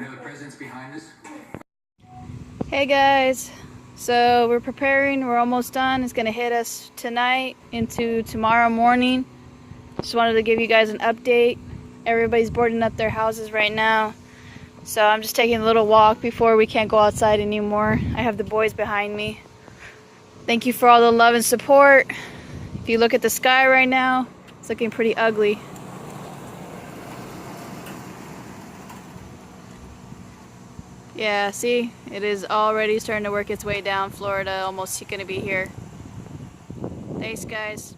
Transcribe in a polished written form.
Are there presents behind us? Hey guys, so we're preparing, we're almost done. It's gonna hit us tonight into tomorrow morning. Just wanted to give you guys an update. Everybody's boarding up their houses right now. So I'm just taking a little walk before we can't go outside anymore. I have the boys behind me. Thank you for all the love and support. If you look at the sky right now, it's looking pretty ugly. Yeah, see, it is already starting to work its way down Florida, almost gonna be here. Thanks guys.